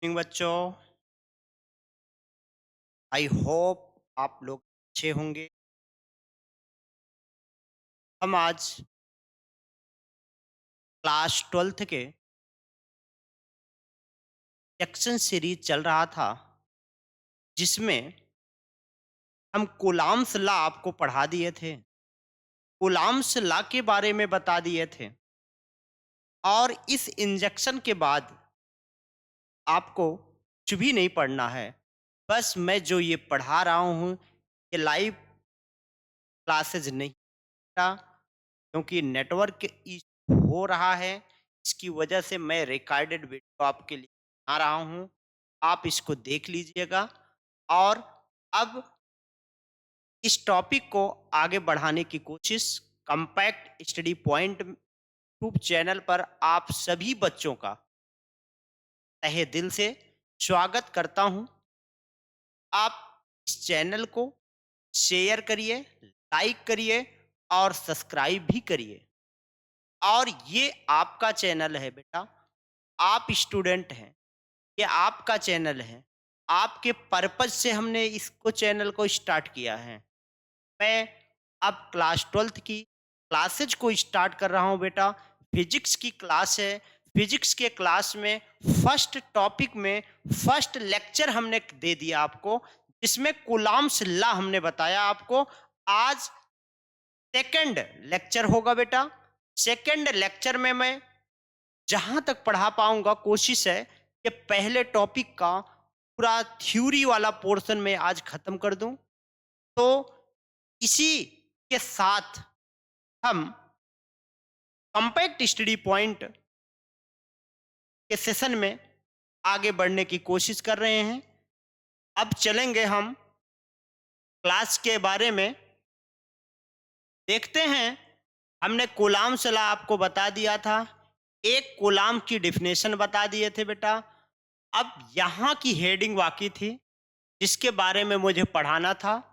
Morning बच्चों। I hope आप लोग अच्छे होंगे। हम आज क्लास 12th के सेक्शन सीरीज चल रहा था, जिसमें हम कूलाम्स लॉ आपको पढ़ा दिए थे। कूलाम्स लॉ के बारे में बता दिए थे और इस इंजेक्शन के बाद आपको कुछ भी नहीं पढ़ना है। बस मैं जो ये पढ़ा रहा हूँ, ये लाइव क्लासेज नहीं था, क्योंकि नेटवर्क इशू हो रहा है। इसकी वजह से मैं रिकॉर्डेड वीडियो आपके लिए बना रहा हूँ। आप इसको देख लीजिएगा। और अब इस टॉपिक को आगे बढ़ाने की कोशिश compact study point YouTube channel पर आप सभी बच्चों का तहे दिल से स्वागत करता हूँ। आप इस चैनल को शेयर करिए, लाइक करिए और सब्सक्राइब भी करिए। और ये आपका चैनल है बेटा, आप स्टूडेंट हैं, ये आपका चैनल है। आपके पर्पज से हमने इसको चैनल को स्टार्ट किया है। मैं अब क्लास 12th की क्लासेज को स्टार्ट कर रहा हूँ बेटा। फिजिक्स की क्लास है। फिजिक्स के क्लास में फर्स्ट टॉपिक में फर्स्ट लेक्चर हमने दे दिया आपको, जिसमें कूलाम्स लॉ हमने बताया आपको। आज सेकंड लेक्चर होगा बेटा। सेकंड लेक्चर में मैं जहां तक पढ़ा पाऊंगा, कोशिश है कि पहले टॉपिक का पूरा थ्योरी वाला पोर्शन में आज खत्म कर दूं। तो इसी के साथ हम कॉम्पैक्ट स्टडी पॉइंट के सेशन में आगे बढ़ने की कोशिश कर रहे हैं। अब चलेंगे हम क्लास के बारे में, देखते हैं। हमने कूलाम्स लॉ आपको बता दिया था, एक कूलाम की डेफिनेशन बता दिए थे बेटा। अब यहाँ की हेडिंग बाकी थी, जिसके बारे में मुझे पढ़ाना था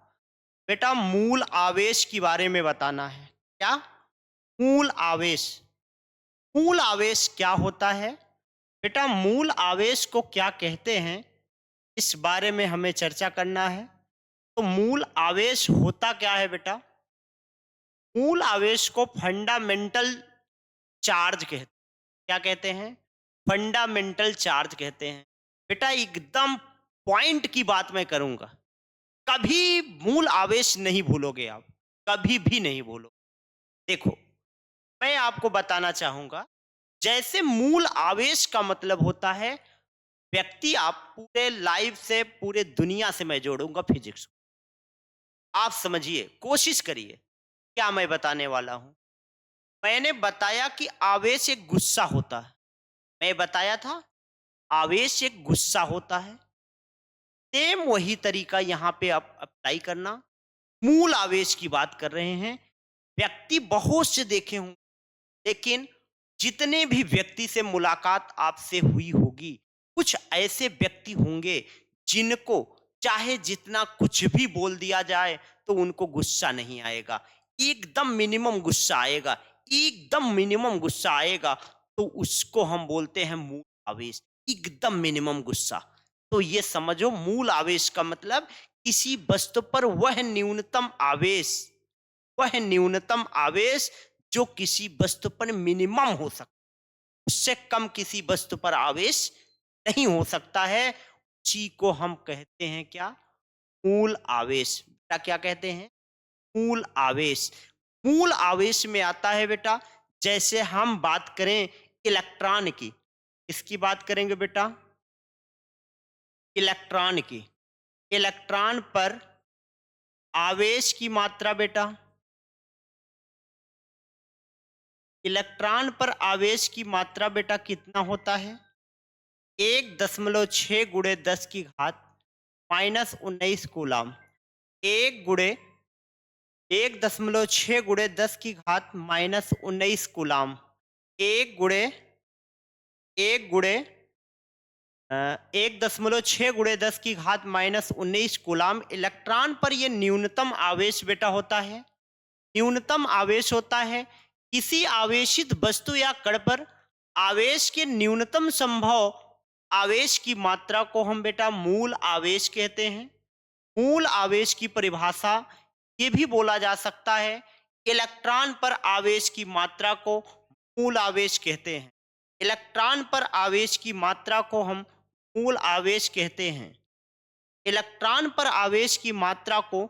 बेटा। मूल आवेश के बारे में बताना है। क्या? मूल आवेश। मूल आवेश क्या होता है बेटा? मूल आवेश को क्या कहते हैं, इस बारे में हमें चर्चा करना है। तो मूल आवेश होता क्या है बेटा? मूल आवेश को फंडामेंटल चार्ज कहते हैं। क्या कहते हैं? फंडामेंटल चार्ज कहते हैं बेटा। एकदम पॉइंट की बात मैं करूंगा, कभी मूल आवेश नहीं भूलोगे आप, कभी भी नहीं भूलो। देखो, मैं आपको बताना चाहूंगा, जैसे मूल आवेश का मतलब होता है व्यक्ति। आप पूरे लाइफ से, पूरे दुनिया से मैं जोड़ूंगा फिजिक्स को। आप समझिए, कोशिश करिए क्या मैं बताने वाला हूं। मैंने बताया कि आवेश एक गुस्सा होता है। मैं बताया था आवेश एक गुस्सा होता है। सेम वही तरीका यहाँ पे आप अप्लाई करना। मूल आवेश की बात कर रहे हैं। व्यक्ति बहुत से देखे होंगे, लेकिन जितने भी व्यक्ति से मुलाकात आपसे हुई होगी, कुछ ऐसे व्यक्ति होंगे जिनको चाहे जितना कुछ भी बोल दिया जाए तो उनको गुस्सा नहीं आएगा। एकदम मिनिमम गुस्सा आएगा, एकदम मिनिमम गुस्सा आएगा। तो उसको हम बोलते हैं मूल आवेश। एकदम मिनिमम गुस्सा। तो ये समझो, मूल आवेश का मतलब किसी वस्तु पर वह न्यूनतम आवेश, वह न्यूनतम आवेश जो किसी वस्तु पर मिनिमम हो सकता, उससे कम किसी वस्तु पर आवेश नहीं हो सकता है। उसी को हम कहते हैं क्या? मूल आवेश। बेटा क्या कहते हैं? मूल आवेश। मूल आवेश में आता है बेटा, जैसे हम बात करें इलेक्ट्रॉन की। इसकी बात करेंगे बेटा, इलेक्ट्रॉन की। इलेक्ट्रॉन पर आवेश की मात्रा बेटा, इलेक्ट्रॉन पर आवेश की मात्रा बेटा कितना होता है? 1.6 × 10⁻⁻⁻⁹ कूलाम। 1.6 × 10⁻⁻⁻⁹ कूलाम। एक गुणे एक गुणे 1.6 × 10⁻⁻⁻⁹ कूलाम इलेक्ट्रॉन पर यह न्यूनतम आवेश बेटा होता है। न्यूनतम आवेश होता है। किसी आवेशित वस्तु या कण पर आवेश के न्यूनतम संभव आवेश की मात्रा को हम बेटा मूल आवेश कहते हैं। मूल आवेश की परिभाषा ये भी बोला जा सकता है, इलेक्ट्रॉन पर आवेश की मात्रा को मूल आवेश कहते हैं। इलेक्ट्रॉन पर आवेश की मात्रा को हम मूल आवेश कहते हैं। इलेक्ट्रॉन पर आवेश की मात्रा को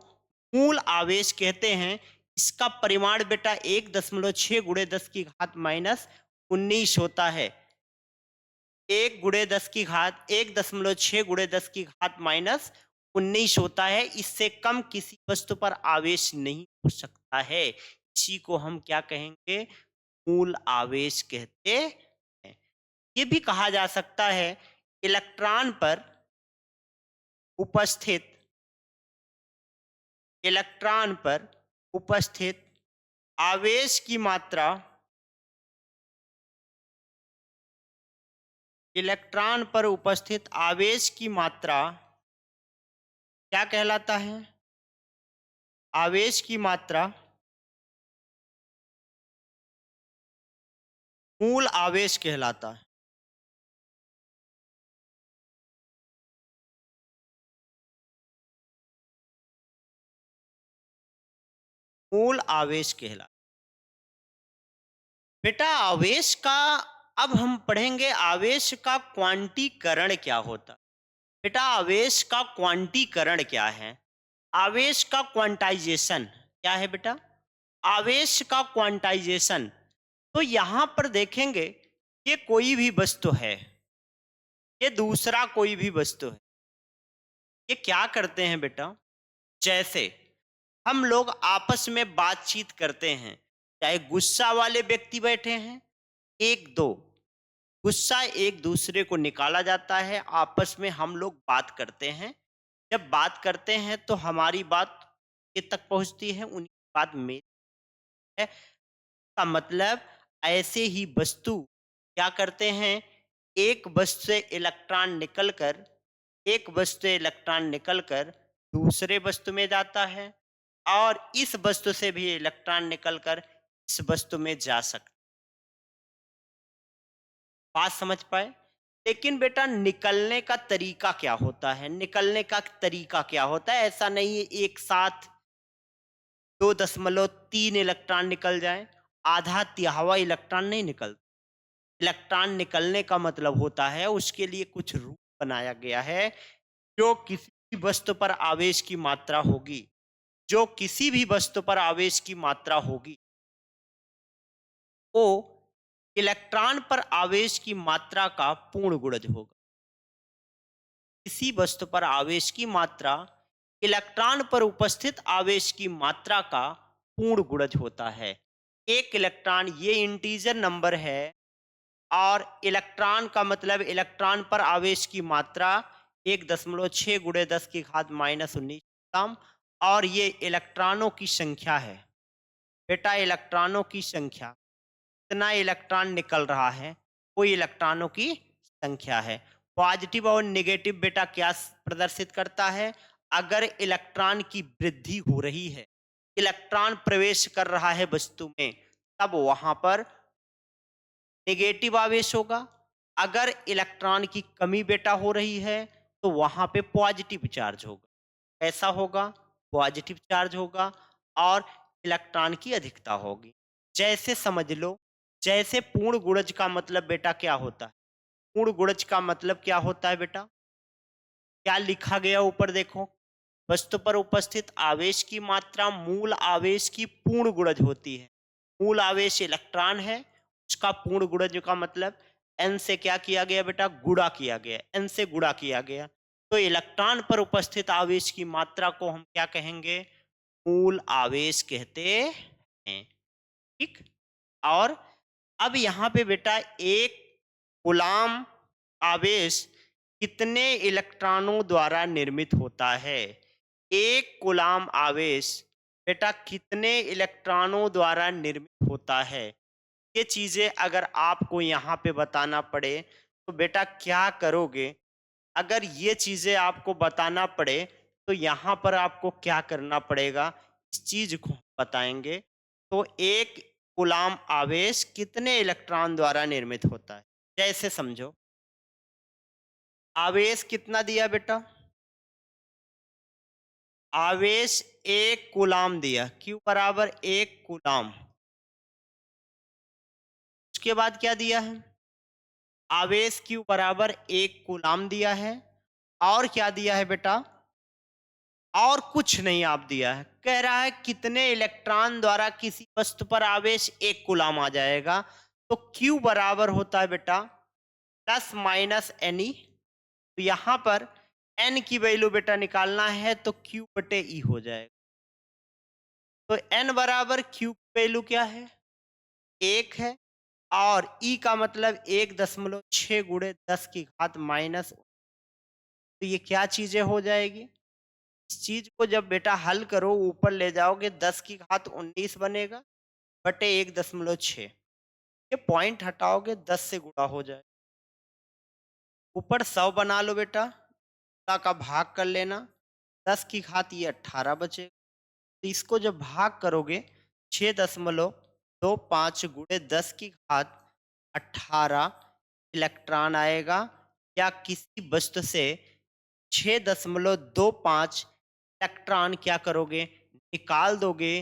मूल आवेश कहते हैं। इसका परिमाण बेटा 1.6 गुणे 10 की घात माइनस 19 होता है। 1.6 गुणे 10 की घात माइनस 19 होता है। इससे कम किसी वस्तु पर आवेश नहीं हो सकता है। इसी को हम क्या कहेंगे? मूल आवेश कहते हैं। ये भी कहा जा सकता है, इलेक्ट्रॉन पर उपस्थित इलेक्ट्रॉन पर उपस्थित आवेश की मात्रा इलेक्ट्रॉन पर उपस्थित आवेश की मात्रा क्या कहलाता है? आवेश की मात्रा मूल आवेश कहलाता है। मूल आवेश कहलाता बेटा। आवेश का अब हम पढ़ेंगे, आवेश का क्वांटीकरण क्या होता? बेटा आवेश का क्वांटीकरण क्या है? आवेश का क्वांटाइजेशन क्या है बेटा? आवेश का क्वांटाइजेशन। तो यहां पर देखेंगे, ये कोई भी वस्तु है, ये दूसरा कोई भी वस्तु है, ये क्या करते हैं बेटा? जैसे हम लोग आपस में बातचीत करते हैं, चाहे गुस्सा वाले व्यक्ति बैठे हैं, एक दो गुस्सा एक दूसरे को निकाला जाता है, आपस में हम लोग बात करते हैं। जब बात करते हैं तो हमारी बात ये तक पहुंचती है, उनकी बात मेरी है। का मतलब ऐसे ही वस्तु क्या करते हैं, एक वस्तु से इलेक्ट्रॉन निकलकर एक वस्तु से इलेक्ट्रॉन निकलकर दूसरे वस्तु में जाता है, और इस वस्तु से भी इलेक्ट्रॉन निकलकर इस वस्तु में जा सकता। बात समझ पाए? लेकिन बेटा निकलने का तरीका क्या होता है? निकलने का तरीका क्या होता है? ऐसा नहीं है एक साथ 2.3 इलेक्ट्रॉन निकल जाए, आधा तिहावा इलेक्ट्रॉन नहीं निकलता। इलेक्ट्रॉन निकलने का मतलब होता है उसके लिए कुछ रूप बनाया गया है। जो किसी भी वस्तु पर आवेश की मात्रा होगी, जो किसी भी वस्तु पर आवेश की मात्रा होगी, वो इलेक्ट्रॉन पर आवेश की मात्रा का पूर्ण गुणज होगा। किसी वस्तु पर आवेश की मात्रा इलेक्ट्रॉन पर उपस्थित आवेश की मात्रा का पूर्ण गुणज होता है। एक इलेक्ट्रॉन ये इंटीजर नंबर है, और इलेक्ट्रॉन का मतलब इलेक्ट्रॉन पर आवेश की मात्रा 1.6 गुणे 10 की घात माइनस 19, और ये इलेक्ट्रॉनों की संख्या है। बेटा इलेक्ट्रॉनों की संख्या, कितना इलेक्ट्रॉन निकल रहा है, वो इलेक्ट्रॉनों की संख्या है। पॉजिटिव और नेगेटिव बेटा क्या प्रदर्शित करता है? अगर इलेक्ट्रॉन की वृद्धि हो रही है, इलेक्ट्रॉन प्रवेश कर रहा है वस्तु में, तब वहां पर नेगेटिव आवेश होगा। अगर इलेक्ट्रॉन की कमी बेटा हो रही है, तो वहां पे पॉजिटिव चार्ज होगा। ऐसा होगा, पॉजिटिव चार्ज होगा, और इलेक्ट्रॉन की अधिकता होगी। जैसे समझ लो, जैसे पूर्ण गुणज का मतलब बेटा क्या होता है? पूर्ण गुणज का मतलब क्या होता है बेटा? क्या लिखा गया ऊपर देखो, वस्तु पर उपस्थित आवेश की मात्रा मूल आवेश की पूर्ण गुणज होती है। मूल आवेश इलेक्ट्रॉन है, उसका पूर्ण गुणज का मतलब n से क्या किया गया बेटा? गुणा किया गया, n से गुणा किया गया। तो इलेक्ट्रॉन पर उपस्थित आवेश की मात्रा को हम क्या कहेंगे? मूल आवेश कहते हैं। ठीक। और अब यहाँ पे बेटा एक कूलाम आवेश कितने इलेक्ट्रॉनों द्वारा निर्मित होता है? एक कूलाम आवेश बेटा कितने इलेक्ट्रॉनों द्वारा निर्मित होता है? ये चीजें अगर आपको यहाँ पे बताना पड़े तो बेटा क्या करोगे? अगर ये चीजें आपको बताना पड़े तो यहाँ पर आपको क्या करना पड़ेगा, इस चीज को बताएंगे। तो एक कूलाम आवेश कितने इलेक्ट्रॉन द्वारा निर्मित होता है? जैसे समझो, आवेश कितना दिया बेटा? आवेश 1 कूलाम दिया, Q बराबर 1 कूलाम। उसके बाद क्या दिया है? आवेश Q बराबर 1 कूलाम दिया है। और क्या दिया है बेटा? और कुछ नहीं आप दिया है। कह रहा है कितने इलेक्ट्रॉन द्वारा किसी वस्तु पर आवेश 1 कूलाम आ जाएगा। तो Q बराबर होता है बेटा प्लस माइनस NE। तो यहाँ पर N की वैल्यू बेटा निकालना है तो Q बटे E हो जाएगा। तो N बराबर Q की वैल्यू क्या है? 1 है। और E का मतलब 1.6 गुणे 10 की घात माइनस। तो ये क्या चीजें हो जाएगी? इस चीज को जब बेटा हल करो ऊपर ले जाओगे 10 की घात 19 बनेगा बटे 1.6। ये पॉइंट हटाओगे 10 से गुणा हो जाए। ऊपर 100 बना लो बेटा, 100 का भाग कर लेना, 10 की घात ये 18 बचेगा। तो इसको जब भाग करोगे 6.25 गुणे 10 की घात 18 इलेक्ट्रॉन आएगा। या किसी वस्तु से 6.25 इलेक्ट्रॉन क्या करोगे? निकाल दोगे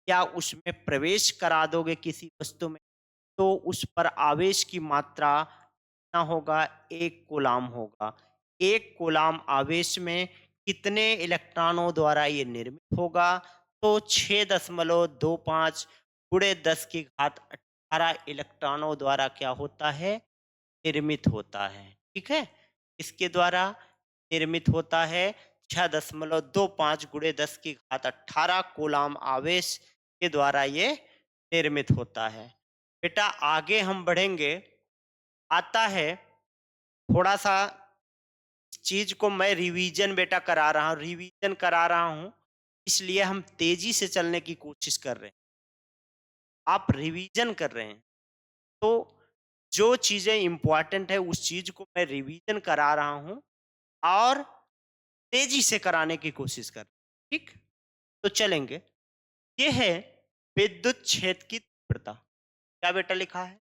या उसमें प्रवेश करा दोगे किसी वस्तु में, तो उस पर आवेश की मात्रा कितना होगा? 1 कूलाम होगा। 1 कूलाम आवेश में कितने इलेक्ट्रॉनों द्वारा ये निर्मित होगा? तो 6.25 गुणे 10 की घात 18 इलेक्ट्रॉनों द्वारा क्या होता है? निर्मित होता है। ठीक है? इसके द्वारा निर्मित होता है 6.25 गुणे 10 की घात 18 कूलाम आवेश के द्वारा ये निर्मित होता है। बेटा आगे हम बढ़ेंगे। आता है थोड़ा सा चीज को मैं रिवीजन बेटा करा रहा हूँ, रिवीजन करा रहा हूँ, इसलिए हम तेजी से चलने की कोशिश कर रहे हैं। आप रिवीजन कर रहे हैं तो जो चीजें इंपॉर्टेंट है उस चीज को मैं रिवीजन करा रहा हूँ और तेजी से कराने की कोशिश कर रहे हैं। ठीक? तो चलेंगे। ये है विद्युत क्षेत्र की तीव्रता। क्या बेटा लिखा है?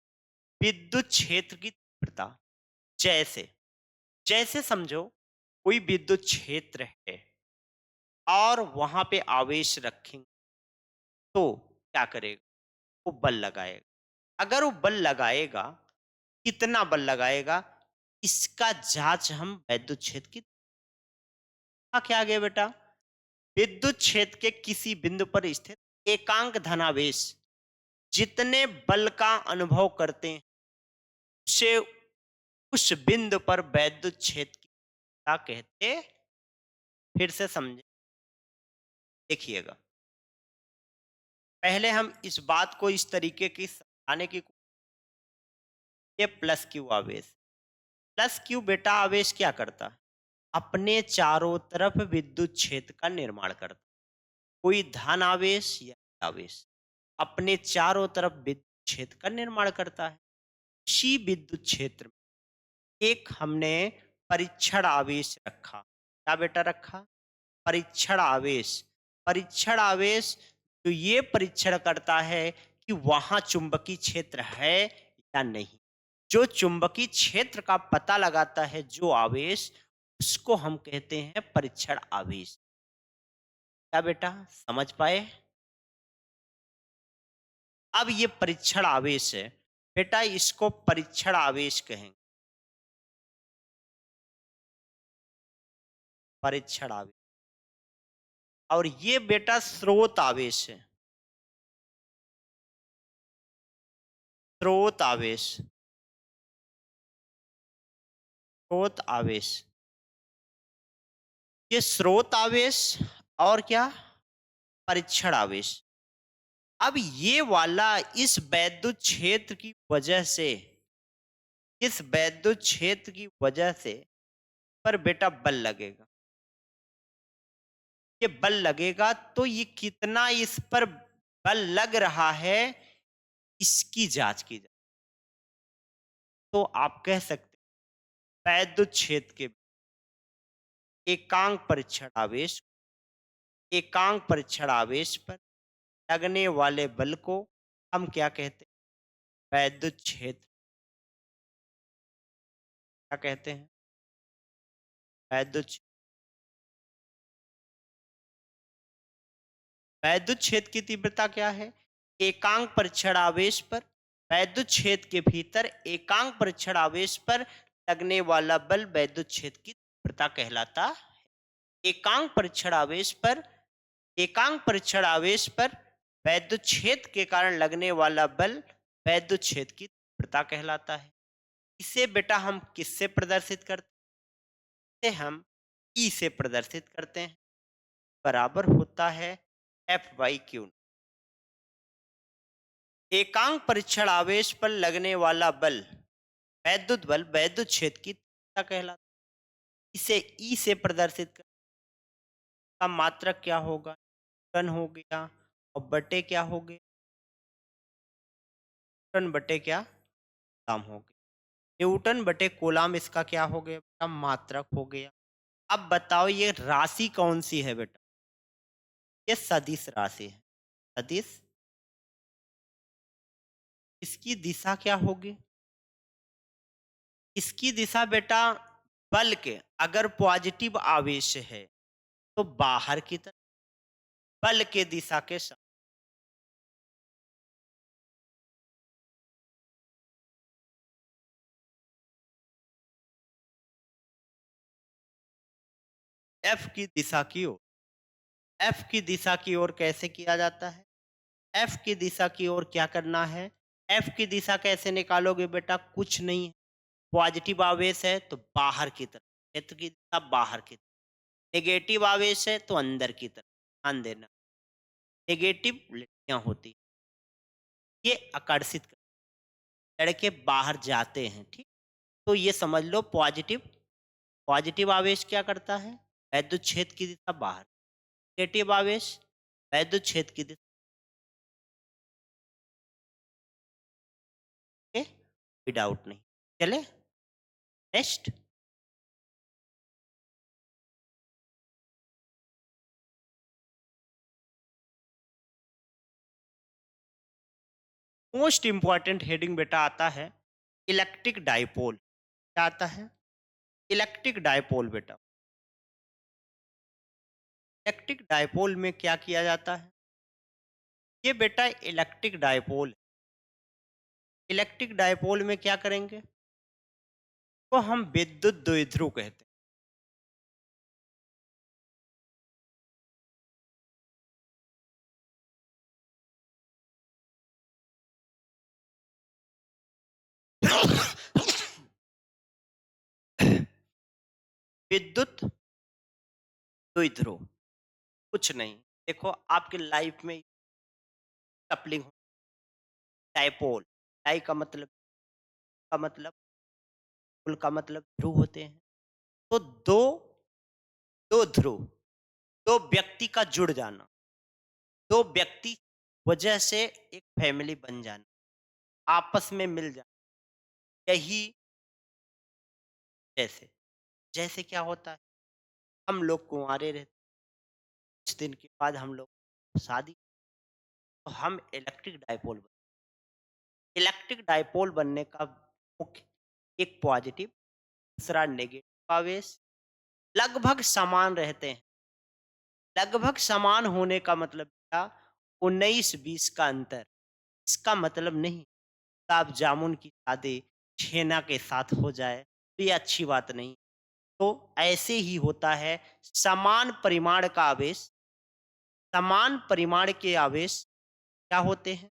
विद्युत क्षेत्र की तीव्रता। जैसे जैसे समझो कोई विद्युत क्षेत्र है और वहां पे आवेश रखेंगे तो क्या करेगा? वो बल लगाएगा। अगर वो बल लगाएगा, कितना बल लगाएगा, इसका जांच हम विद्युत क्षेत्र की क्या आ गया बेटा? विद्युत क्षेत्र के किसी बिंदु पर स्थित एकांक धनावेश जितने बल का अनुभव करते हैं उसे उस बिंदु पर वैद्युत क्षेत्र की क्या कहते? फिर से समझे, देखिएगा। पहले हम इस बात को इस तरीके की समझाने की ये प्लस क्यू आवेश। प्लस क्यू बेटा आवेश क्या करता है? अपने चारों तरफ विद्युत क्षेत्र का निर्माण करता है। कोई धन आवेश या आवेश अपने चारों तरफ विद्युत क्षेत्र का निर्माण करता है। उसी विद्युत क्षेत्र में एक हमने परीक्षण आवेश रखा। क्या बेटा रखा? परीक्षण आवेश। परीक्षण आवेश जो ये परीक्षण करता है कि वहां चुंबकीय क्षेत्र है या नहीं। जो चुंबकीय क्षेत्र का पता लगाता है जो आवेश, उसको हम कहते हैं परीक्षण आवेश। क्या बेटा समझ पाए? अब ये परीक्षण आवेश है बेटा, इसको परीक्षण आवेश कहेंगे। परीक्षण आवेश। और ये बेटा स्रोत आवेश है। स्रोत आवेश। स्रोत आवेश। ये स्रोत आवेश और क्या? परीक्षण आवेश। अब ये वाला इस वैद्युत क्षेत्र की वजह से, इस वैद्युत क्षेत्र की वजह से पर बेटा बल लगेगा। ये बल लगेगा तो ये कितना इस पर बल लग रहा है इसकी जांच की जाए। तो आप कह सकते हैं वैद्युत क्षेत्र के एकांक परीक्षण आवेश, एकांक परीक्षण आवेश पर लगने वाले बल को हम क्या कहते हैं? वैद्युत क्षेत्र। क्या कहते हैं? वैद्युत वैद्युत क्षेत्र की तीव्रता क्या है? एकांक परीक्षण आवेश पर वैद्युत क्षेत्र के भीतर एकांक परीक्षण आवेश पर लगने वाला बल वैद्युत क्षेत्र की तीव्रता कहलाता है। एकांक परीक्षण आवेश पर एकांक परीक्षण आवेश पर वैद्युत क्षेत्र के कारण लगने वाला बल वैद्युत क्षेत्र की तीव्रता कहलाता है। इसे बेटा हम किससे प्रदर्शित करते हैं? हम ई से प्रदर्शित करते हैं। बराबर होता है एफ बाई क्यू। एकांक परीक्षण आवेश पर लगने वाला बल वैद्युत क्षेत्र की तीव्रता कहलाता है। इसे ई से प्रदर्शित कर का मात्रक क्या होगा? टन हो गया और बटे क्या हो गया? टन बटे क्या कूलाम हो गया। न्यूटन बटे कूलाम इसका क्या हो गया बेटा? मात्रक हो गया। अब बताओ ये राशि कौन सी है बेटा? ये सदिश राशि है। सदिश, इसकी दिशा क्या होगी? इसकी दिशा बेटा बल के अगर पॉजिटिव आवेश है तो बाहर की तरफ, बल के दिशा के साथ एफ की दिशा की ओर। एफ की दिशा की ओर कैसे किया जाता है? एफ की दिशा की ओर क्या करना है? एफ की दिशा कैसे निकालोगे बेटा? कुछ नहीं है। पॉजिटिव आवेश है तो बाहर की तरफ, क्षेत्र की दिशा बाहर की तरफ। नेगेटिव आवेश है तो अंदर की तरफ। ध्यान देना, नेगेटिव लड़कियां होती ये आकर्षित लड़के बाहर जाते हैं, ठीक। तो ये समझ लो पॉजिटिव पॉजिटिव आवेश क्या करता है? वैद्युत क्षेत्र की दिशा बाहर। नेगेटिव आवेश वैद्युत क्षेत्र की दिशा में। कोई डाउट नहीं। चले नेक्स्ट। मोस्ट इंपॉर्टेंट हेडिंग बेटा आता है इलेक्ट्रिक डाइपोल। क्या आता है? इलेक्ट्रिक डाइपोल बेटा। इलेक्ट्रिक डाइपोल में क्या किया जाता है? ये बेटा इलेक्ट्रिक डाइपोल। इलेक्ट्रिक डाइपोल में क्या करेंगे? तो हम विद्युत द्विध्रुव कहते हैं। विद्युत द्विध्रुव कुछ नहीं। देखो आपके लाइफ में कपलिंग, डाइपोल, डाई का मतलब पोल का मतलब ध्रुव होते हैं। तो दो दो ध्रुव, दो व्यक्ति का जुड़ जाना, दो व्यक्ति वजह से एक फैमिली बन जाना, आपस में मिल जाना, यही जैसे जैसे क्या होता है? हम लोग कुंवारे रहते, कुछ दिन के बाद हम लोग शादी, तो हम इलेक्ट्रिक डाइपोल बनने का मुख्य एक पॉजिटिव, दूसरा नेगेटिव आवेश लगभग समान रहते हैं। लगभग समान होने का मतलब क्या? 19-20 का अंतर। इसका मतलब नहीं गुलाब जामुन की शादी छेना के साथ हो जाए तो ये अच्छी बात नहीं। तो ऐसे ही होता है, समान परिमाण का आवेश, समान परिमाण के आवेश क्या होते हैं?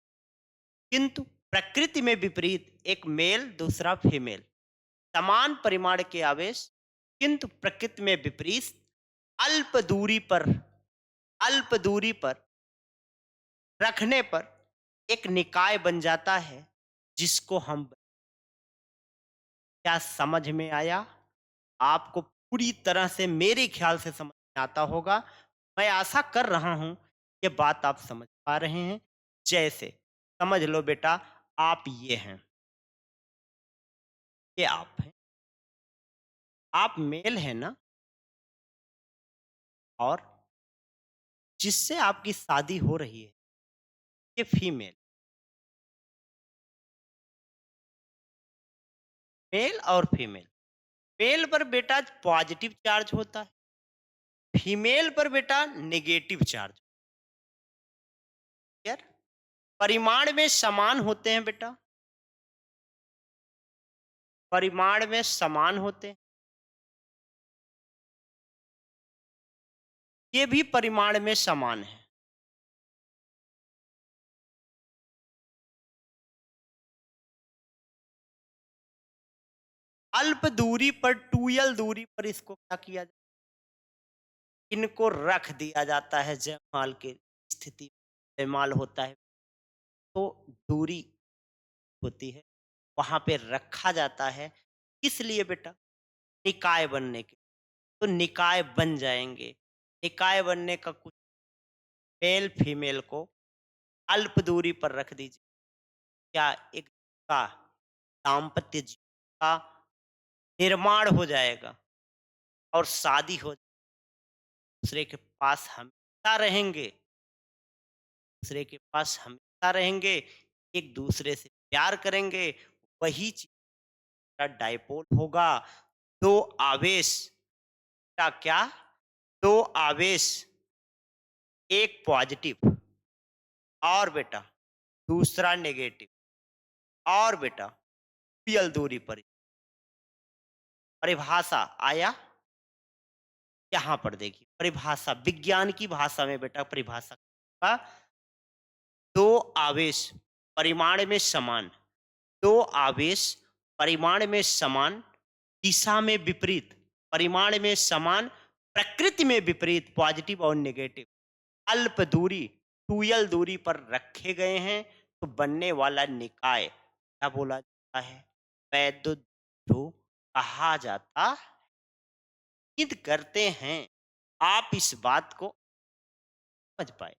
किंतु प्रकृति में विपरीत, एक मेल दूसरा फीमेल, समान परिमाण के आवेश किंतु प्रकृति में विपरीत, अल्प दूरी पर अल्प दूरी पर रखने पर एक निकाय बन जाता है जिसको हम, क्या समझ में आया? आपको पूरी तरह से मेरे ख्याल से समझ में आता होगा। मैं आशा कर रहा हूं ये बात आप समझ पा रहे हैं। जैसे समझ लो बेटा, आप ये हैं, ये आप हैं, आप मेल हैं ना, और जिससे आपकी शादी हो रही है ये फीमेल, मेल और फीमेल। मेल पर बेटा पॉजिटिव चार्ज होता है, फीमेल पर बेटा नेगेटिव चार्ज। यार, परिमाण में समान होते हैं बेटा, परिमाण में समान होते हैं, ये भी परिमाण में समान है। अल्प दूरी पर 2l दूरी पर इसको क्या किया जाए, इनको रख दिया जाता है जयमाल की स्थिति में। जयमाल होता है तो दूरी होती है, वहां पे रखा जाता है। किस लिए बेटा? निकाय बनने के। तो निकाय बन जाएंगे। निकाय बनने का कुछ, मेल फीमेल को अल्प दूरी पर रख दीजिए, क्या एक का दाम्पत्य जीवन का निर्माण हो जाएगा और शादी हो, दूसरे के पास हमेशा रहेंगे, दूसरे के पास हमेशा रहेंगे, एक दूसरे से प्यार करेंगे। वही चीज का डाइपोल होगा। दो आवेश का क्या, दो आवेश, एक पॉजिटिव और बेटा दूसरा नेगेटिव, और बेटा पीएल दूरी पर। परिभाषा आया, यहाँ पर देखिए परिभाषा, विज्ञान की भाषा में बेटा परिभाषा का, दो आवेश परिमाण में समान, दो आवेश परिमाण में समान, दिशा में विपरीत, परिमाण में समान, प्रकृति में विपरीत, पॉजिटिव और नेगेटिव, अल्प दूरी 2l दूरी पर रखे गए हैं, तो बनने वाला निकाय क्या बोला जाता है? वैद्युत ध्रुव कहा जाता। उम्मीद करते हैं आप इस बात को समझ पाए।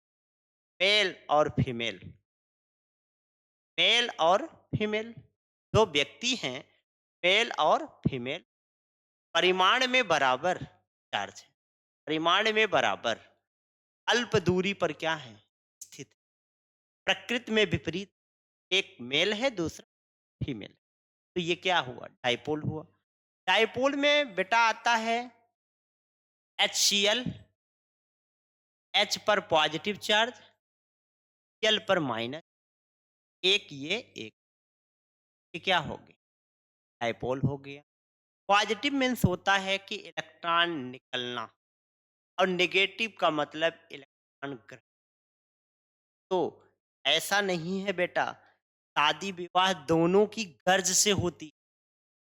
मेल और फीमेल, मेल और फीमेल, दो व्यक्ति हैं, मेल और फीमेल, परिमाण में बराबर चार्ज है, परिमाण में बराबर, अल्प दूरी पर क्या है स्थित, प्रकृति में विपरीत, एक मेल है दूसरा फीमेल है। तो ये क्या हुआ? डाइपोल हुआ। डाइपोल में बेटा आता है HCl, H पर पॉजिटिव चार्ज, Cl पर माइनस, एक ये एक, ये क्या हो गया? डाइपोल हो गया। पॉजिटिव मीन्स होता है कि इलेक्ट्रॉन निकलना, और नेगेटिव का मतलब इलेक्ट्रॉन ग्रहण। तो ऐसा नहीं है बेटा, शादी विवाह दोनों की गर्ज से होती,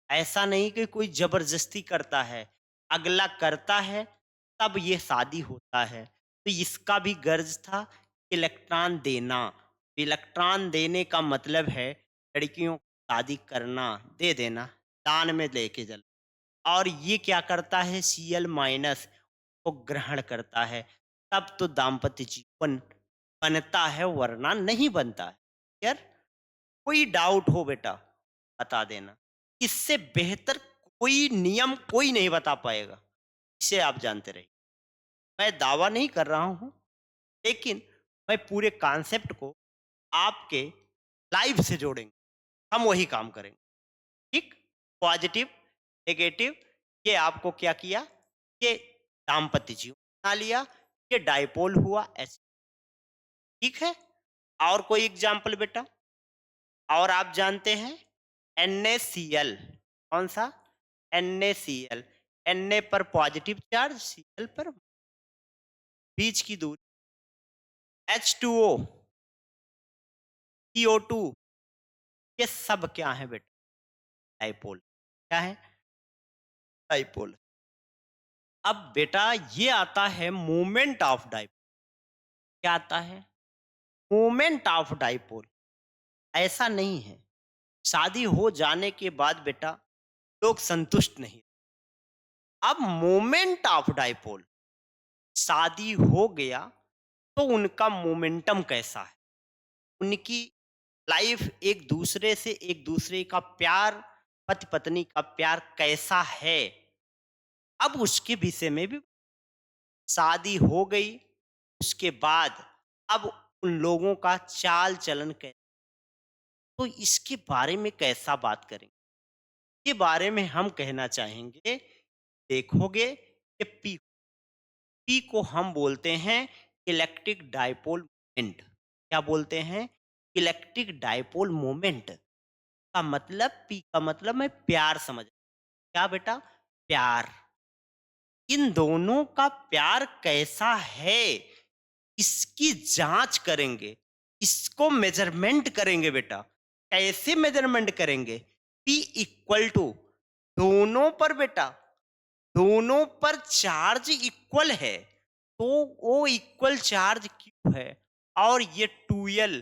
ऐसा नहीं कि कोई जबरदस्ती करता है, अगला करता है तब ये शादी होता है। तो इसका भी गर्ज था इलेक्ट्रॉन देना। इलेक्ट्रॉन देने का मतलब है लड़कियों को शादी करना, दे देना, दान में लेके चल। और ये क्या करता है? Cl माइनस को ग्रहण करता है, तब तो दाम्पत्य जीवन बनता है, वरना नहीं बनता है। यार, कोई डाउट हो बेटा बता देना, इससे बेहतर कोई नियम कोई नहीं बता पाएगा, इसे आप जानते रहिए। मैं दावा नहीं कर रहा हूं, लेकिन मैं पूरे कॉन्सेप्ट को आपके लाइफ से जोड़ेंगे, हम वही काम करेंगे। ठीक, पॉजिटिव नेगेटिव, ये आपको क्या किया, ये दाम्पत्य जीवन बना लिया, ये डाइपोल हुआ ऐसे। ठीक है, और कोई एग्जाम्पल बेटा? और आप जानते हैं NaCl, कौन सा? NaCl, Na पर पॉजिटिव चार्ज, Cl पर, बीच की दूरी, H2O, CO2, ये सब क्या है बेटा? डाइपोल। क्या है? डाइपोल। अब बेटा ये आता है मोमेंट ऑफ डाइपोल। क्या आता है? Moment of dipole. ऐसा नहीं है, शादी हो जाने के बाद बेटा लोग संतुष्ट नहीं। अब मोमेंट ऑफ डाइपोल, शादी हो गया तो उनका मोमेंटम कैसा है, उनकी लाइफ एक दूसरे से, एक दूसरे का प्यार, पति पत्नी का प्यार कैसा है, अब उसके विषय में भी। शादी हो गई, उसके बाद अब उन लोगों का चाल चलन कैसा, तो इसके बारे में कैसा बात करेंगे। के बारे में हम कहना चाहेंगे। देखोगे कि पी को हम बोलते हैं इलेक्ट्रिक डाइपोल मोमेंट। क्या बोलते हैं? इलेक्ट्रिक डाइपोल मोमेंट का मतलब, पी का मतलब मैं प्यार समझ। क्या बेटा? प्यार। इन दोनों का प्यार कैसा है, इसकी जांच करेंगे, इसको मेजरमेंट करेंगे बेटा। कैसे मेजरमेंट करेंगे? P इक्वल टू, दोनों पर बेटा, दोनों पर चार्ज इक्वल है, तो वो इक्वल चार्ज क्यों है? और ये 2L,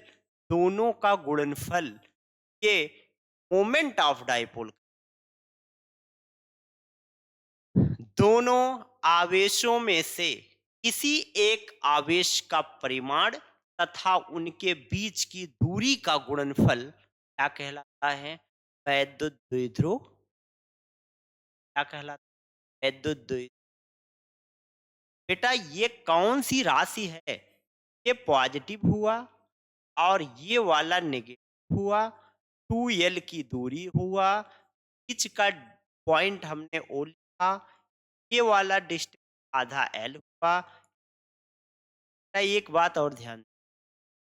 दोनों का गुणनफल, ये मोमेंट ऑफ डाइपोल। दोनों आवेशों में से किसी एक आवेश का परिमाण तथा उनके बीच की दूरी का गुणनफल क्या कहलाता है? वैद्युत द्विध्रुव। क्या कहलाता है? वैद्युत द्विध्रुव। बेटा ये कौन सी राशि है? ये पॉजिटिव हुआ और ये वाला नेगेटिव हुआ। 2L की दूरी हुआ, बीच का पॉइंट हमने ओ लिखा, ये वाला डिस्टेंस आधा L हुआ। एक बात और ध्यान दें,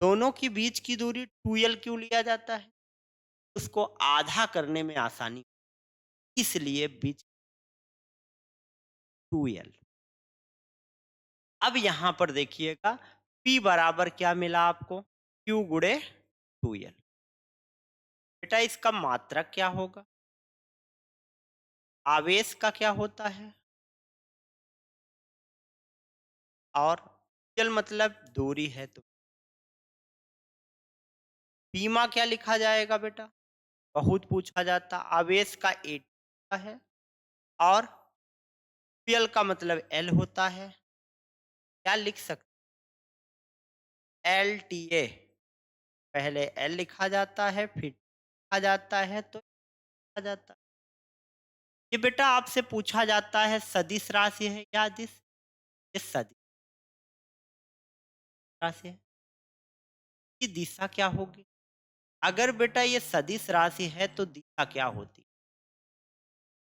दोनों के बीच की दूरी 2L क्यों लिया जाता है? उसको आधा करने में आसानी, इसलिए बीच 2L। अब यहाँ पर देखिएगा, P बराबर क्या मिला आपको? Q गुणे 2L। बेटा इसका मात्रक क्या होगा? आवेश का क्या होता है? और चल मतलब दूरी है, तो बीमा क्या लिखा जाएगा बेटा? बहुत पूछा जाता, आवेश का एट है और पीएल का मतलब एल होता है। क्या लिख सकते? एल टी ए, पहले एल लिखा जाता है फिर लिखा जाता है तो लिखा जाता है। ये बेटा आपसे पूछा जाता है सदिश राशि है या अदिश? ये सदिश राशि है। की दिशा क्या होगी? अगर बेटा ये सदिश राशि है तो दिशा क्या होती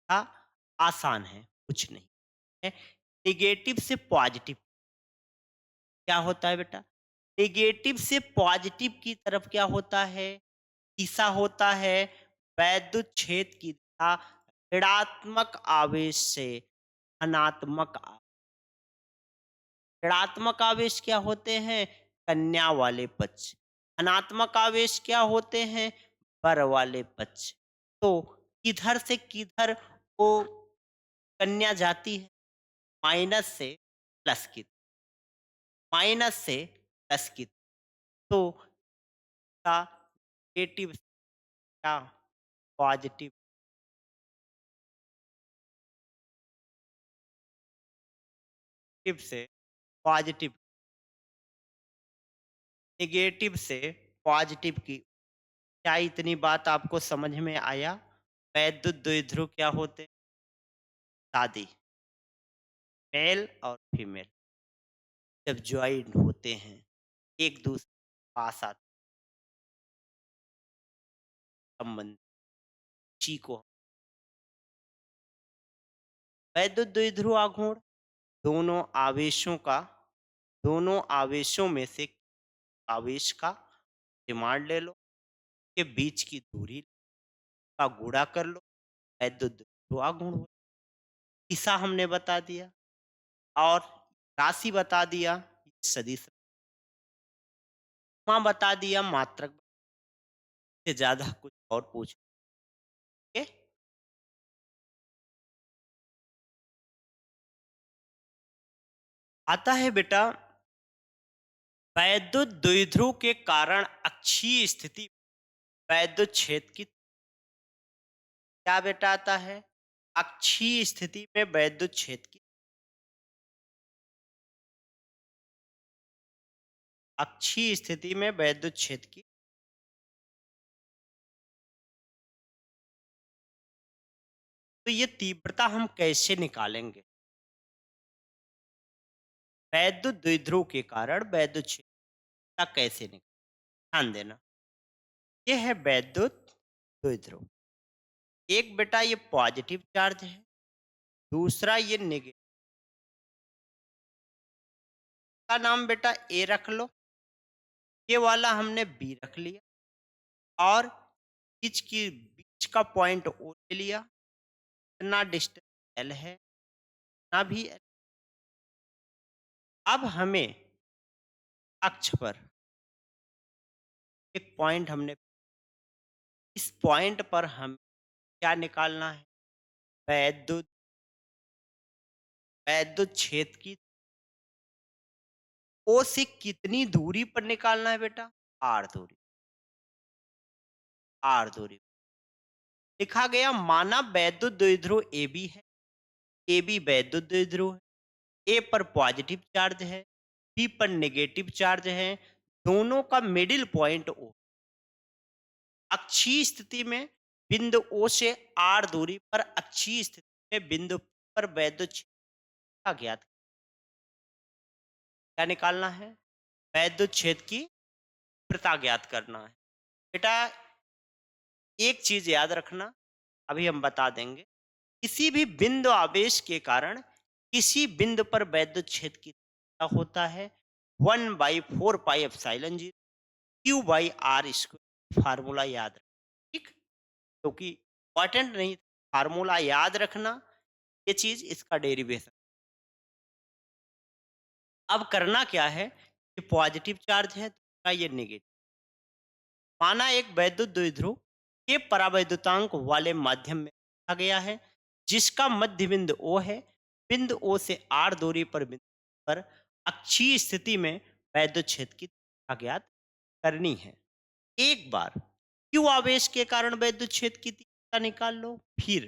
है? आसान है, कुछ नहीं है। नेगेटिव से पॉजिटिव क्या होता है बेटा? नेगेटिव से पॉजिटिव की तरफ क्या होता है? दिशा होता है। वैद्युत क्षेत्र की दिशा ऋणात्मक आवेश से धनात्मक ऋणात्मक आवेश क्या होते हैं? कन्या वाले पक्ष। धनात्मक आवेश क्या होते हैं? वर वाले पक्ष। तो किधर से किधर वो कन्या जाती है? माइनस से प्लस की, माइनस से प्लस की। तो का नेगेटिव क्या पॉजिटिव, नेगेटिव से पॉजिटिव, नेगेटिव से पॉजिटिव की। क्या इतनी बात आपको समझ में आया? वैद्युत द्विध्रुव क्या होते हैं? शादी, मेल और फीमेल जब ज्वाइन होते हैं, एक दूसरे के पास आते संबंध, उसी को वैद्युत द्विध्रुव आघूर्ण। दोनों आवेशों का, दोनों आवेशों में से आवेश का परिमाण ले लो, के बीच की दूरी का गुणा कर लो, वैद्युत द्विध्रुव आघूर्ण हो। दिशा हमने बता दिया और राशि बता दिया, सदिश बता दिया, मात्रक से ज्यादा कुछ और पूछ के। आता है बेटा, वैद्युत द्विध्रुव के कारण अक्षीय स्थिति वैद्युत क्षेत्र की क्या बेटा आता है? अक्षीय स्थिति में वैद्युत क्षेत्र की, अक्षीय स्थिति में वैद्युत क्षेत्र की। तो ये तीव्रता हम कैसे निकालेंगे? वैद्युत द्विध्रुव के कारण वैद्युत क्षेत्र का कैसे निकालें? ध्यान देना, ये है वैद्युत द्विध्रुव। एक बेटा ये पॉजिटिव चार्ज है, दूसरा ये नेगेटिव का नाम बेटा ए रख लो, ये वाला हमने बी रख लिया और बीच का पॉइंट ओ ले लिया। इतना डिस्टेंस एल है, ना भी एल। अब हमें अक्ष पर एक पॉइंट हमने, इस पॉइंट पर हम क्या निकालना है? वैद्युत वैद्युत क्षेत्र की ओ से कितनी दूरी पर निकालना है बेटा? आर दूरी, आर दूरी। लिखा गया माना वैद्युत द्विध्रुव ए बी है, ए बी वैद्युत द्विध्रुव है, ए पर पॉजिटिव चार्ज है, बी पर नेगेटिव चार्ज है, दोनों का मिडिल पॉइंट ओ। अक्षीय स्थिति में बिंदु ओ से आर दूरी पर अक्षीय स्थिति में बिंदु P पर वैद्युत क्षेत्र का ज्ञात, क्या निकालना है? वैद्युत क्षेत्र की तीव्रता ज्ञात करना है। बेटा एक चीज याद रखना, अभी हम बता देंगे। किसी भी बिंदु आवेश के कारण किसी बिंदु पर वैद्युत क्षेत्र की तीव्रता होता है 1/4 पाई एप्सिलॉन 0 Q/r²। फार्मूला याद रखना, ठीक? क्योंकि इंपॉर्टेंट नहीं, फार्मूला याद रखना, ये चीज इसका डेरिवेशन। अब करना क्या है? ये पॉजिटिव चार्ज है, तो ये नेगेटिव। माना एक वैद्युत द्विध्रुव के परावैद्युतांक वाले माध्यम में रखा गया है, जिसका मध्य बिंदु O है। बिंदु O से R दूरी पर बिंदु पर अक्षीय स्थिति में वैद्युत क्षेत्र की दिशा ज्ञात करनी है। एक बार Q आवेश के कारण वैद्युत क्षेत्र की तीव्रता निकाल लो, फिर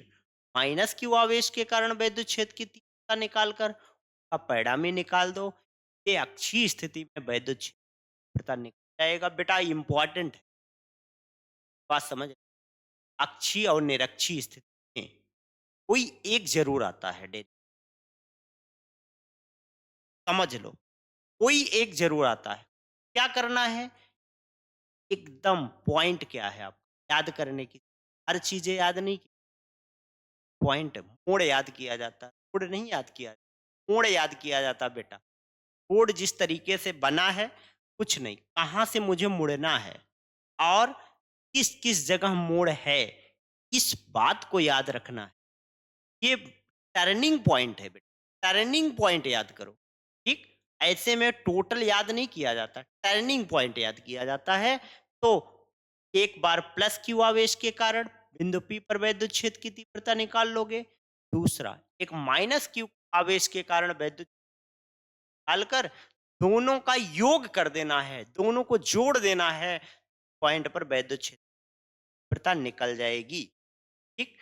माइनस Q आवेश के कारण वैद्युत क्षेत्र की तीव्रता निकालकर उसका परिणामी निकाल दो। ये अक्षीय स्थिति में वैद्युत क्षेत्र की तीव्रता निकल जाएगा। बेटा इंपॉर्टेंट है, बात समझ। अक्षीय और निरक्षीय स्थिति में कोई एक जरूर आता है, डेली समझ लो, कोई एक जरूर आता है। क्या करना है? एकदम पॉइंट क्या है आपको याद करने की, हर चीजें याद नहीं की, पॉइंट मोड़ याद किया जाता है, मोड़ नहीं याद किया, मोड़ याद किया जाता बेटा। मोड़ जिस तरीके से बना है, कुछ नहीं, कहाँ से मुझे मुड़ना है और किस किस जगह मोड़ है, इस बात को याद रखना है। ये टर्निंग पॉइंट है बेटा, टर्निंग पॉइंट याद करो, ठीक? ऐसे में टोटल याद नहीं किया जाता, टर्निंग पॉइंट याद किया जाता है। तो एक बार प्लस क्यू आवेश के कारण बिंदु P पर वैद्युत क्षेत्र की तीव्रता निकाल लोगे, दूसरा एक माइनस क्यू आवेश के कारण वैद्युत निकालकर दोनों का योग कर देना है, दोनों को जोड़ देना है, पॉइंट पर वैद्युत क्षेत्र तीव्रता निकल जाएगी, ठीक?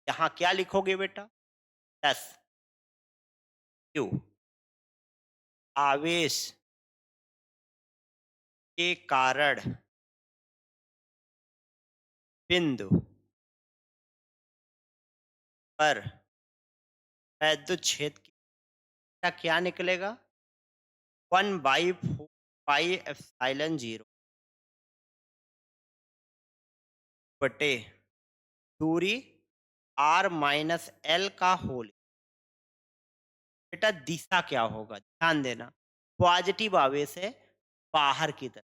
यहाँ क्या लिखोगे बेटा? प्लस क्यू आवेश के कारण बिंदु पर वैद्युत क्षेत्र की का क्या निकलेगा? 1/4 पाई एप्सिलॉन 0 बटे दूरी r-l का होल। बेटा दिशा क्या होगा, ध्यान देना, पॉजिटिव आवेश है बाहर की तरफ,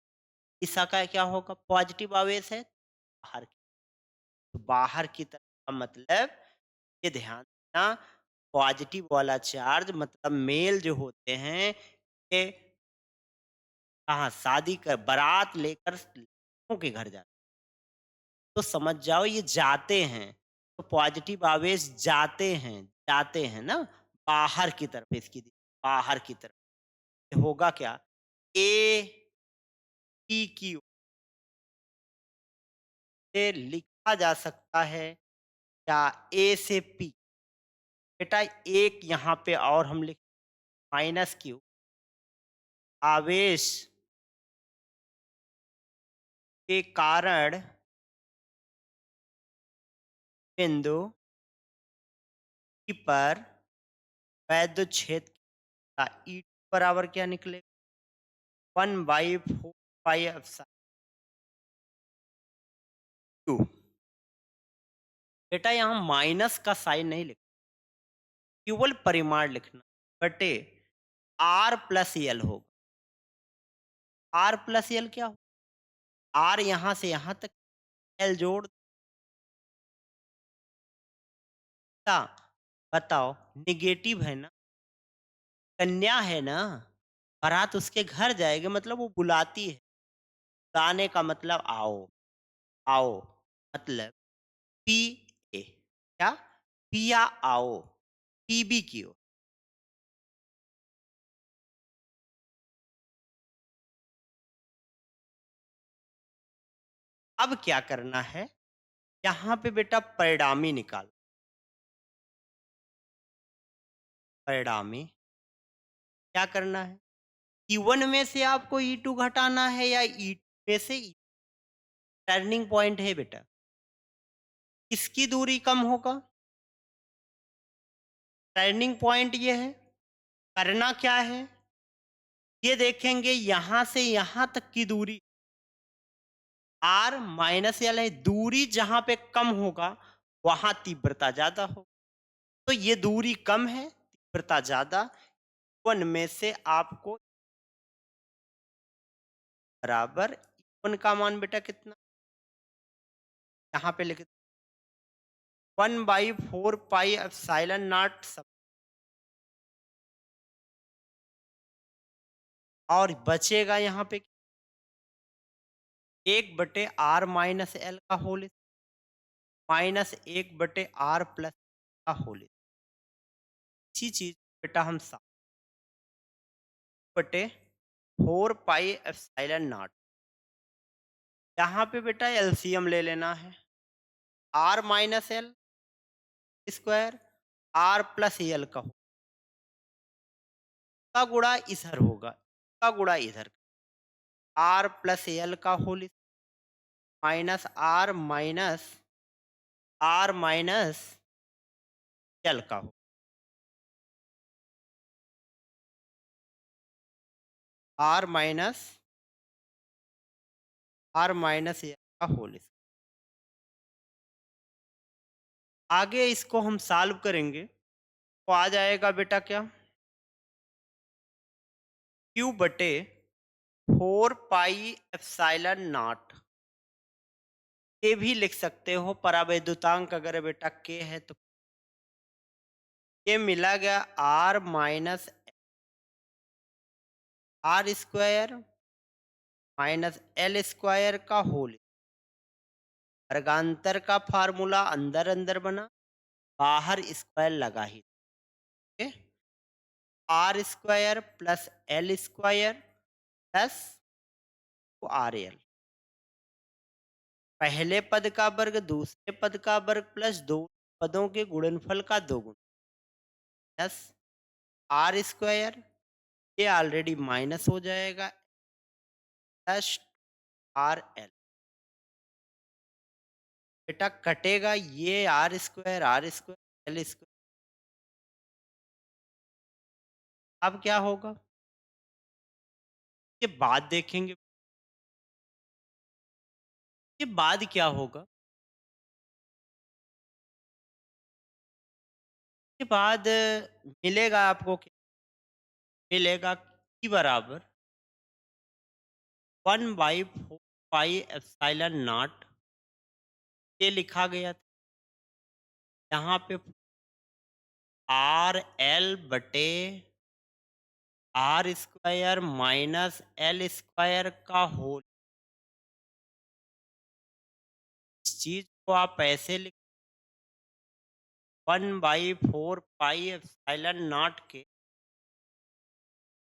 दिशा का क्या होगा? पॉजिटिव आवेश है बाहर की, तो बाहर की तरफ का मतलब, ये ध्यान देना, पॉजिटिव वाला चार्ज मतलब मेल जो होते हैं, ये कहाँ शादी कर बारात लेकर लड़कों के घर जाते, तो समझ जाओ ये जाते हैं, तो पॉजिटिव आवेश जाते हैं ना बाहर की तरफ, इसकी बाहर की तरफ। ये होगा क्या? ए पी क्यू से लिखा जा सकता है, या ए से पी। बेटा एक यहाँ पे और हम लिख, माइनस क्यू आवेश के कारण बिंदु P पर वैद्युत क्षेत्र का ई बराबर क्या निकलेगा? 1/4 पाई एप्सिलॉन 2 बेटा यहाँ माइनस का साइन नहीं लिखना, केवल परिमाण लिखना, बटे आर प्लस यल होगा। आर प्लस यल क्या हो, आर यहाँ से यहाँ तक, एल जोड़ ता, बताओ, निगेटिव है ना, कन्या है ना, बारात उसके घर जाएगी, मतलब वो बुलाती है। बुलाने का मतलब आओ, आओ मतलब पी ए, क्या, पिया आओ, पीबी की ओर। अब क्या करना है, यहाँ पे बेटा परिणामी निकाल, परिणामी क्या करना है, E1 में से आपको E2 घटाना है या E2 में से टर्निंग पॉइंट है बेटा, किसकी दूरी कम होगा, टर्निंग पॉइंट ये है। करना क्या है, ये देखेंगे यहाँ से यहाँ तक की दूरी आर माइनस एल है, दूरी जहां पे कम होगा वहां तीव्रता ज्यादा हो, तो ये दूरी कम है, तीव्रता ज्यादा। वन में से आपको बराबर, वन का मान बेटा कितना, यहाँ पे लिख, 1/4 पाई एप्सिलॉन नॉट सब, और बचेगा यहाँ पे 1/r-l का होल, -1/r+, का होल। इसी चीज बेटा हम 7/4 पाई एप्सिलॉन नॉट, यहाँ पे बेटा एलसीएम ले लेना है, r-l स्क्वायर, r+l का का गुणा इधर होगा, का गुणा इधर, r+l का होल, माइनस r-l का हो, r माइनस l का होल। आगे इसको हम सॉल्व करेंगे तो आ जाएगा बेटा क्या, q बटे 4 पाई एप्सिलॉन नॉट, ये भी लिख सकते हो परावैद्युतांक अगर बेटा k है तो, ये मिला गया r-r² -l² का होल। वर्गांतर का फार्मूला अंदर अंदर बना, बाहर स्क्वायर लगा ही, r² + l² plus R L, पहले पद का वर्ग दूसरे पद का वर्ग प्लस दो पदों के गुणनफल का दोगुना, प्लस r², ये ऑलरेडी माइनस हो जाएगा, प्लस r l, बेटा कटेगा ये r² अब क्या होगा, ये बाद देखेंगे, ये बाद क्या होगा, ये बाद मिलेगा आपको क्या, मिलेगा की बराबर 1/4 पाई एप्सिलॉन नॉट, ये लिखा गया था, यहाँ पे r/l r² - l² का होल। इस चीज को आप ऐसे लिख, 1/4 पाई एप्सिलॉन नॉट के,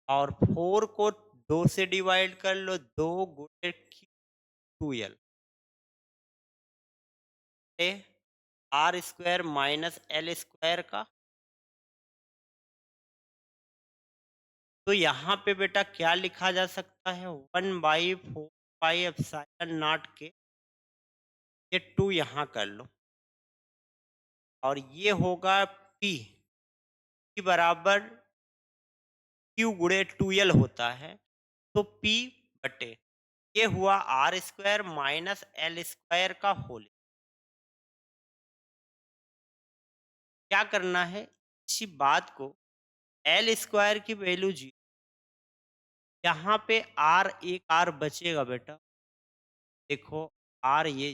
और 4 को 2 से डिवाइड कर लो, 2 × 2l, r² - l² का, तो यहाँ पे बेटा क्या लिखा जा सकता है, 1/4 पाई एप्सिलॉन नॉट के, ये 2 यहाँ कर लो, और ये होगा p, p बराबर q×2l होता है, तो p बटे, ये हुआ r² - l² का होल। क्या करना है, इसी बात को एल स्क्वायर की वैल्यू जी, यहाँ पे आर, एक आर बचेगा बेटा, देखो आर ये,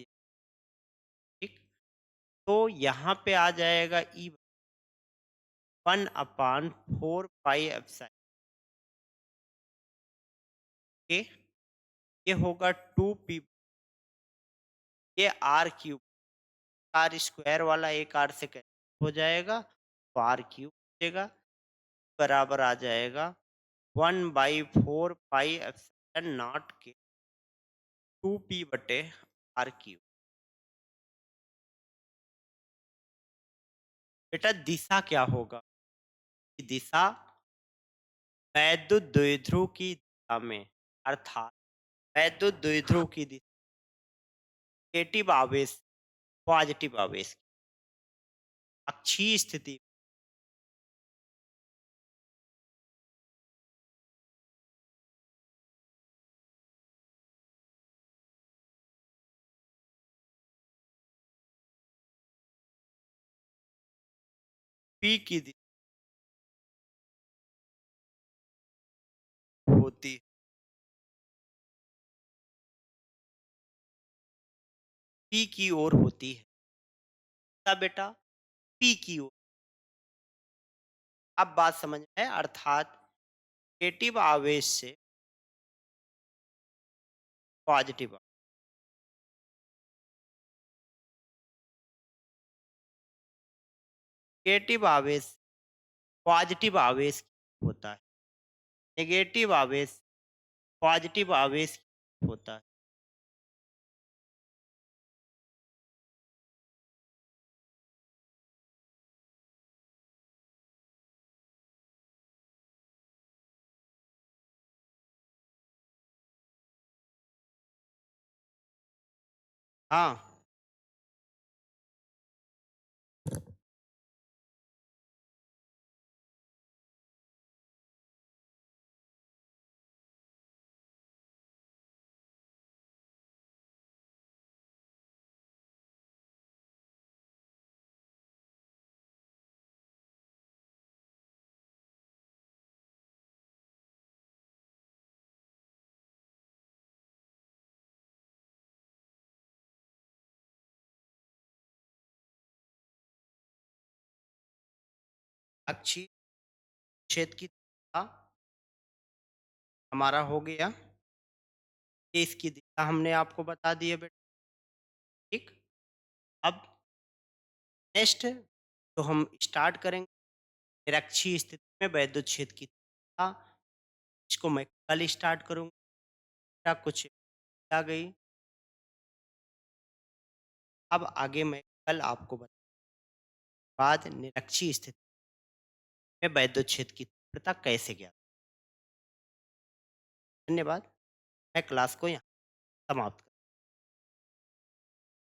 ठीक, तो यहाँ पे आ जाएगा ई 1/4 पाई एप्सिलॉन, ओके, ये होगा 2p, ये आर क्यूब, आर स्क्वायर वाला एक आर से कैंसिल हो जाएगा, तो आर क्यूब बचेगा, बराबर आ जाएगा 1/4 पाई एप्सिलॉन नॉट के 2p/r क्यूब। बेटा दिशा क्या होगा, कि दिशा वैद्युत द्विध्रुव की दिशा में, अर्थात वैद्युत द्विध्रुव की दिशा नेगेटिव आवेश, पॉजिटिव आवेश, अक्षीय स्थिति p की दिशा होती, p की ओर होती है, क्या बेटा, p की ओर। अब बात समझ में है, अर्थात नेगेटिव आवेश से पॉजिटिव, नेगेटिव आवेश पॉजिटिव आवेश होता है, नेगेटिव आवेश पॉजिटिव आवेश होता है। हाँ, अक्षीय क्षेत्र की दिशा हमारा हो गया, ये इसकी दिशा हमने आपको बता दी है बेटा, ठीक। अब नेक्स्ट तो हम स्टार्ट करेंगे निरक्षीय स्थिति में वैद्युत क्षेत्र की दिशा, इसको मैं कल स्टार्ट करूंगा, कुछ आ गई। अब आगे मैं कल आपको बता, बाद निरक्षीय स्थिति में वैद्युत क्षेत्र की तीव्रता कैसे ज्ञात। धन्यवाद, मैं क्लास को यहाँ समाप्त